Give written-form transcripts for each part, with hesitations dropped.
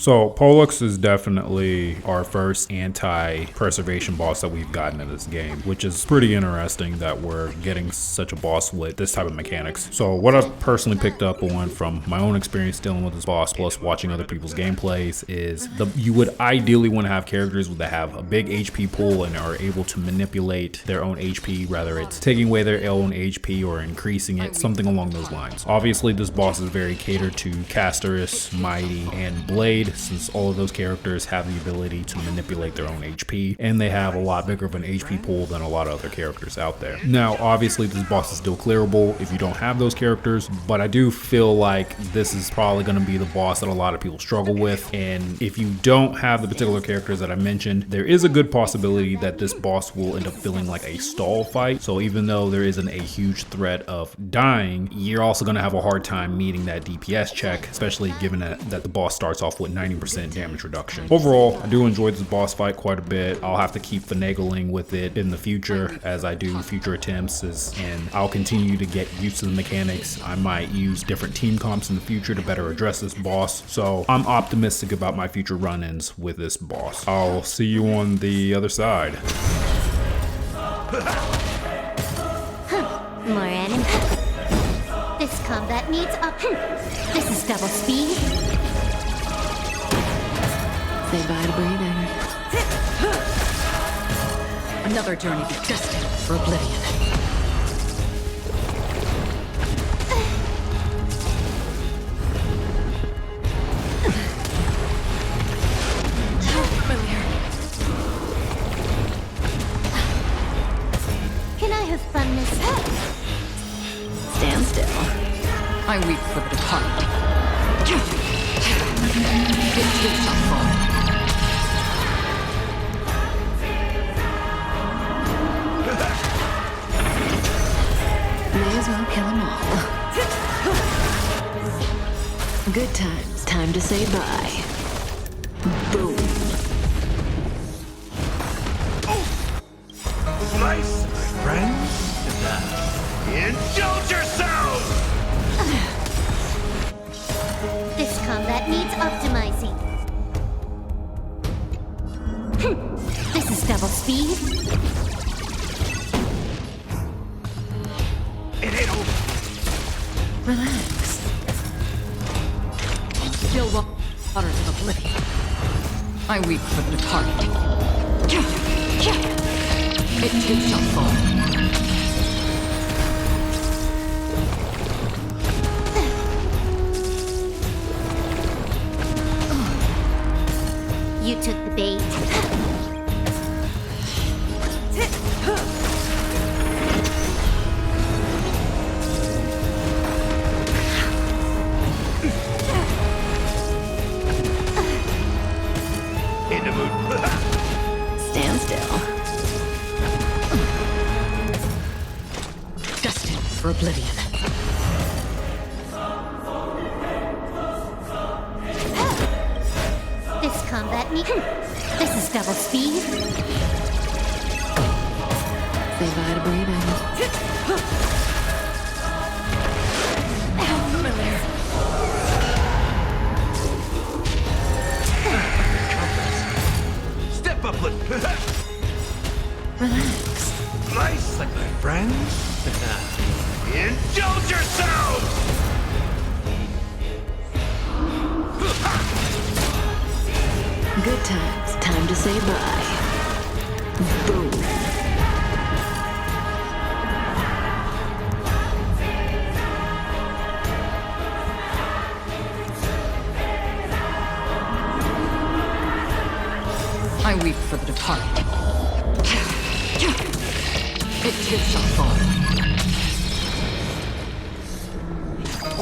So Pollux is definitely our first anti-preservation boss that we've gotten in this game, which is pretty interesting that we're getting such a boss with this type of mechanics. So what I've personally picked up on from my own experience dealing with this boss plus watching other people's gameplays is you would ideally want to have characters that have a big HP pool and are able to manipulate their own HP, whether it's taking away their own HP or increasing it, something along those lines. Obviously this boss is very catered to Casterus, Mighty, and Blade, since all of those characters have the ability to manipulate their own HP, and they have a lot bigger of an HP pool than a lot of other characters out there. Now, obviously, this boss is still clearable if you don't have those characters, but I do feel like this is probably going to be the boss that a lot of people struggle with, and if you don't have the particular characters that I mentioned, there is a good possibility that this boss will end up feeling like a stall fight. So even though there isn't a huge threat of dying, you're also going to have a hard time meeting that DPS check, especially given that the boss starts off with 90% damage reduction. Overall, I do enjoy this boss fight quite a bit. I'll have to keep finagling with it in the future as I do future attempts, and I'll continue to get used to the mechanics. I might use different team comps in the future to better address this boss, so I'm optimistic about my future run-ins with this boss. I'll see you on the other side. More enemies. This combat needs up. This is double speed. Say bye to breathing. Another journey destined for oblivion. Can I have fun this time? Stand still. I weep for the departed. It takes a fall. May as well kill them all. Good times. Time to say bye. Boom. Nice, my friends. Indulge yourselves! This combat needs optimizing. This is double speed. It ain't over. Relax. Still waters of oblivion. I weep for the departed. It takes a fall. You took the bait. In the mood. Stand still. Destined for oblivion. This combat needs. This is double speed. Say bye to breathing. Step up, Relax. nice, like my friends. Indulge yourselves! Good times. Time to say bye. Boom. I weep for the departed. It takes a fall.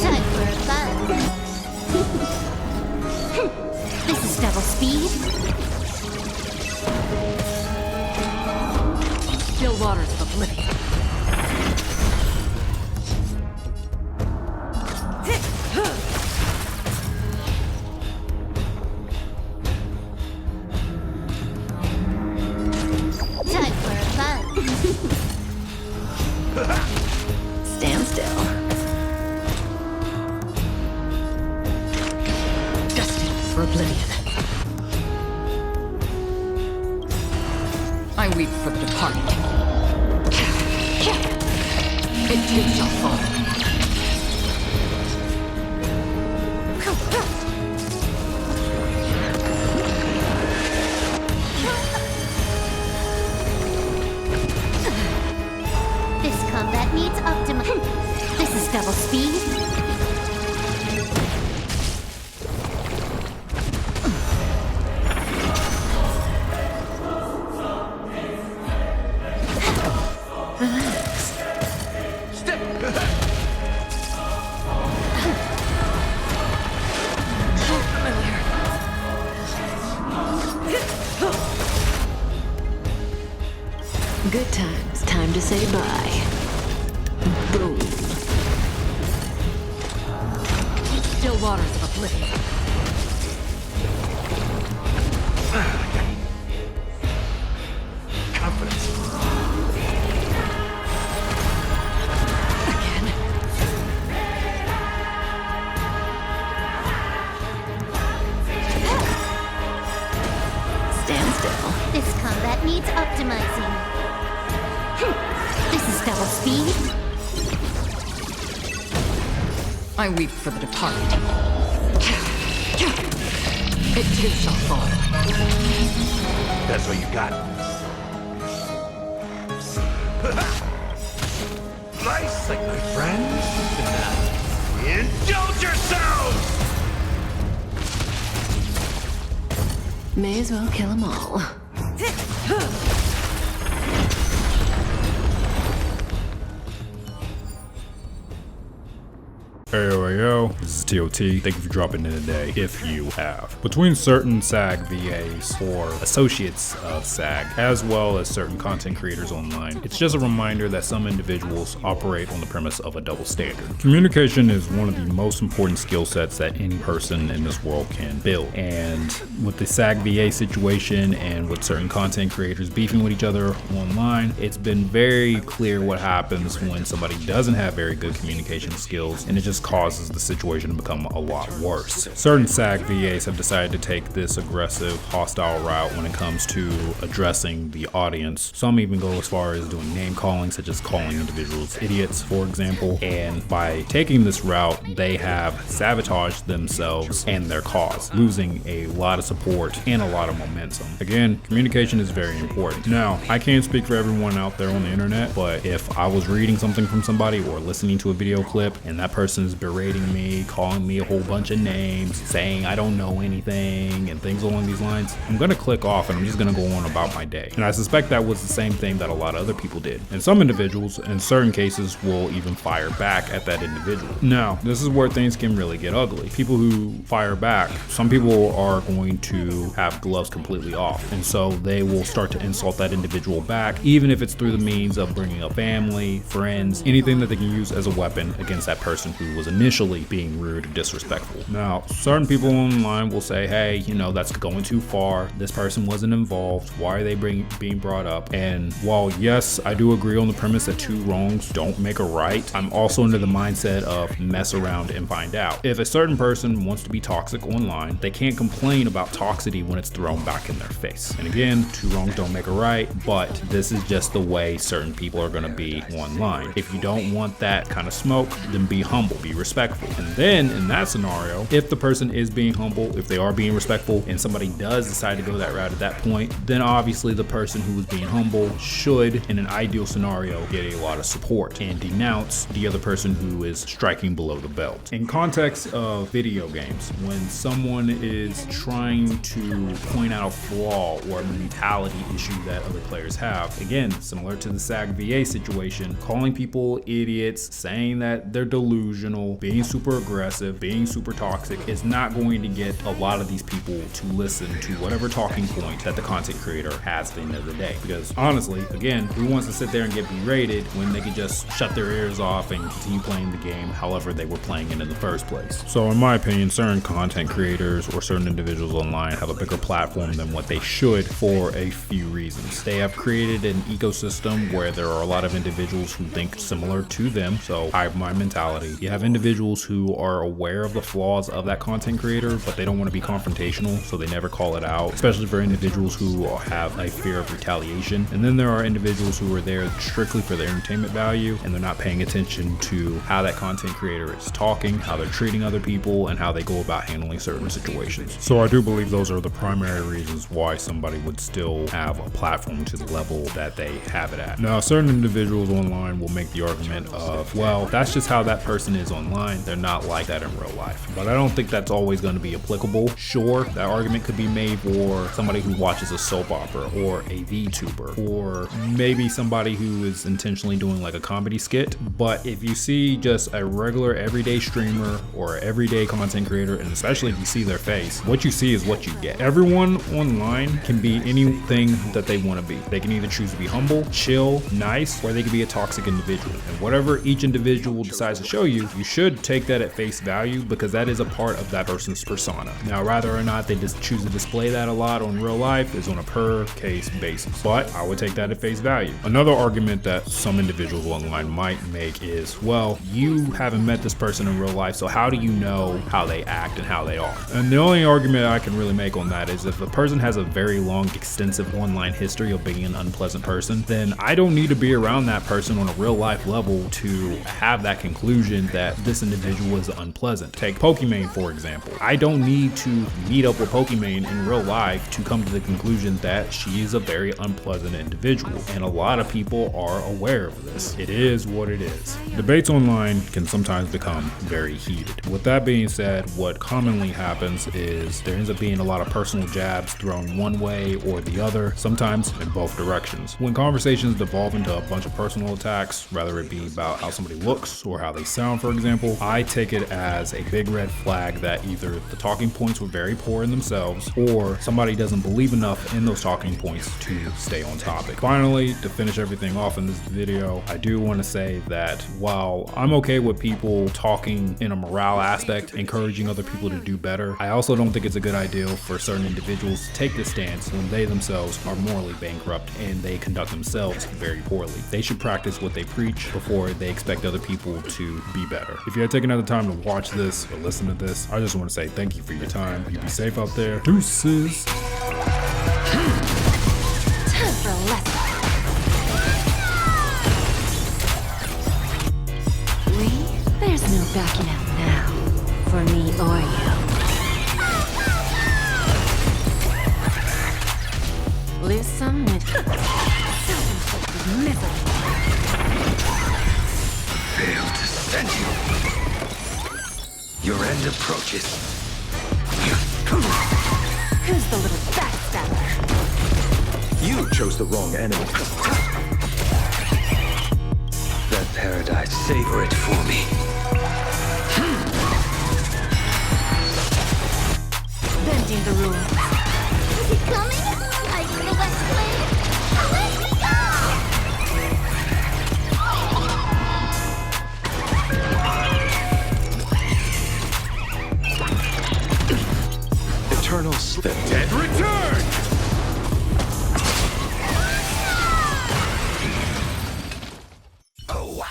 Time for a fun. This is double speed. Still waters of oblivion. Time for a fun. Stand still. Destined for oblivion. I weep for the departed. It too shall fall. This combat needs optimum. This is double speed. Good times, time to say bye. Boom. Still waters of oblivion. Confidence. Again. Stand still. This combat needs optimizing. This is double speed. I weep for the departed. It too shall fall. That's what you got. Nice, like my friends. Indulge yourselves! May as well kill them all. Yo, this is T.O.T. Thank you for dropping in today, if you have. Between certain SAG VAs or associates of SAG, as well as certain content creators online, it's just a reminder that some individuals operate on the premise of a double standard. Communication is one of the most important skill sets that any person in this world can build. And with the SAG VA situation and with certain content creators beefing with each other online, it's been very clear what happens when somebody doesn't have very good communication skills, and it just causes the situation to become a lot worse. Certain SAG VAs have decided to take this aggressive, hostile route when it comes to addressing the audience. Some even go as far as doing name calling, such as calling individuals idiots, for example. And by taking this route, they have sabotaged themselves and their cause, losing a lot of support and a lot of momentum. Again, communication is very important. Now, I can't speak for everyone out there on the internet, but if I was reading something from somebody or listening to a video clip and that person is berating me, calling me a whole bunch of names, saying I don't know anything and things along these lines, I'm gonna click off and I'm just gonna go on about my day. And I suspect that was the same thing that a lot of other people did. And some individuals, in certain cases, will even fire back at that individual. Now, this is where things can really get ugly. People who fire back, some people are going to have gloves completely off. And so they will start to insult that individual back, even if it's through the means of bringing up family, friends, anything that they can use as a weapon against that person who was initially being rude or disrespectful. Now, certain people online will say, hey, you know, that's going too far. This person wasn't involved. Why are they being brought up? And while yes, I do agree on the premise that two wrongs don't make a right, I'm also into the mindset of mess around and find out. If a certain person wants to be toxic online, they can't complain about toxicity when it's thrown back in their face. And again, two wrongs don't make a right, but this is just the way certain people are going to be online. If you don't want that kind of smoke, then be humble, be respectful. And then in that scenario, if the person is being humble, if they are being respectful, and somebody does decide to go that route at that point, then obviously the person who was being humble should, in an ideal scenario, get a lot of support and denounce the other person who is striking below the belt. In context of video games, when someone is trying to point out a flaw or a mentality issue that other players have, again, similar to the SAG VA situation, calling people idiots, saying that they're delusional, being super aggressive, being super toxic is not going to get a lot of these people to listen to whatever talking point that the content creator has at the end of the day. Because honestly, again, who wants to sit there and get berated when they can just shut their ears off and continue playing the game however they were playing it in the first place? So in my opinion, certain content creators or certain individuals online have a bigger platform than what they should for a few reasons. They have created an ecosystem where there are a lot of individuals who think similar to them, so hive mind mentality. You have individuals individuals who are aware of the flaws of that content creator, but they don't want to be confrontational, so they never call it out, especially for individuals who have a fear of retaliation. And then there are individuals who are there strictly for the entertainment value, and they're not paying attention to how that content creator is talking, how they're treating other people, and how they go about handling certain situations. So I do believe those are the primary reasons why somebody would still have a platform to the level that they have it at. Now, certain individuals online will make the argument of, well, that's just how that person is online. They're not like that in real life. But I don't think that's always going to be applicable. Sure, that argument could be made for somebody who watches a soap opera or a VTuber, or maybe somebody who is intentionally doing like a comedy skit. But if you see just a regular everyday streamer or everyday content creator, and especially if you see their face, what you see is what you get. Everyone online can be anything that they want to be. They can either choose to be humble, chill, nice, or they can be a toxic individual. And whatever each individual decides to show you, you should take that at face value, because that is a part of that person's persona. Now, whether or not they just choose to display that a lot on real life is on a per case basis, but I would take that at face value. Another argument that some individuals online might make is, well, you haven't met this person in real life, so how do you know how they act and how they are? And the only argument I can really make on that is, if a person has a very long, extensive online history of being an unpleasant person, then I don't need to be around that person on a real life level to have that conclusion that this individual is unpleasant. Take Pokimane, for example. I don't need to meet up with Pokimane in real life to come to the conclusion that she is a very unpleasant individual, and a lot of people are aware of this. It is what it is. Debates online can sometimes become very heated. With that being said, what commonly happens is there ends up being a lot of personal jabs thrown one way or the other, sometimes in both directions. When conversations devolve into a bunch of personal attacks, whether it be about how somebody looks or how they sound, for example, I take it as a big red flag that either the talking points were very poor in themselves, or somebody doesn't believe enough in those talking points to stay on topic. Finally, to finish everything off in this video, I do want to say that while I'm okay with people talking in a morale aspect, encouraging other people to do better, I also don't think it's a good idea for certain individuals to take this stance when they themselves are morally bankrupt and they conduct themselves very poorly. They should practice what they preach before they expect other people to be better. If you had taken the time to watch this or listen to this, I just want to say thank you for your time. You be safe out there. Deuces. Time for a lesson. There's no backing out now, for me or you. Lose some with self-inflicted misery. Fail to send you. Your end approaches. Who's the little backstabber? You chose the wrong enemy. That paradise, savor it for me. Bending the rules. Is he coming? I need the West Blade. Let me go! Eternal slip. Dead return! Oh.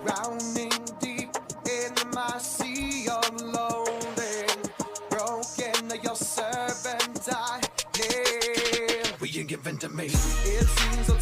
Drowning deep in my sea of loathing, broken your servant I live. Will you give in to me? It seems so